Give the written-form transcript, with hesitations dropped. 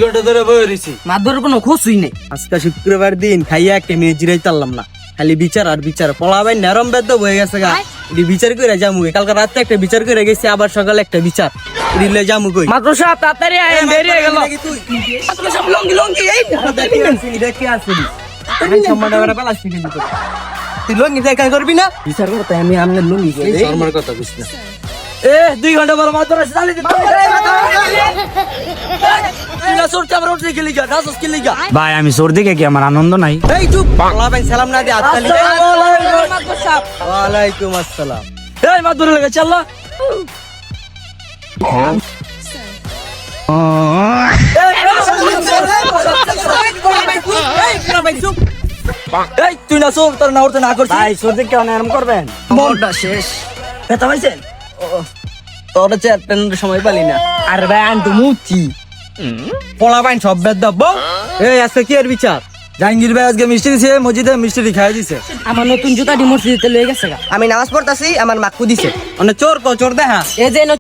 ঘন্টা ধরে বয়ে রয়েছি, মাদুর কোনো খুশই নেই। আজকে শুক্রবার দিন খাইয়া একটা মেয়ে জিরাই চাললাম না, খালি বিচার আর বিচার। পলাবাই নরম বেদ বয়ে গেছে গা, এটি বিচার করে যামু। কালকে রাতে একটা বিচার করে গেছি, আবার সকালে একটা বিচার দিলে যামু কই। মাত্র সাহেব তাড়াতাড়ি আইন, দেরি হয়ে গেল। মাত্র সাহেব লঙ্গি লঙ্গি এই এটা কি আছে সম্মান করে প্লাস্টিক দিতে তুই লঙ্গি দেখা করবি না, বিচার করতে আমি আমনের লঙ্গি শর্মার কথা বুঝ না। 2 ঘন্টা পর মাত্র চালিয়ে দিন। ভাই আমি সর্দি কি আমার আনন্দ নাই। এই চুপ, পলাবাই সালাম না দিয়ে হাততালি দে। ওয়ালাইকুম আসসালাম। এই মাদুর লাগে চাল্লা। এই তুই না সব তোর না উঠতে না করছিস। ভাই সর্দি কেন এরকম করবেন? মনটা শেষ। ব্যথা পাইছেন? তোর চেয়ার সময় পালি না। আরে ভাই আন তো মুচি। পলাবাইন সব বেদ দাব্ব। এই আজকে কি এর বিচার? জাহাঙ্গীর ভাই আজকে মিষ্টি দিছে, মসজিদে মিষ্টি খাই দিছে। আমার নতুন জুতা ডি মসজিদে লয়ে গেছে গা। আমি নামাজ পড়তাছি, আমার মাক্কু দিছে। মানে চোর কো চোর দেখা। এই যে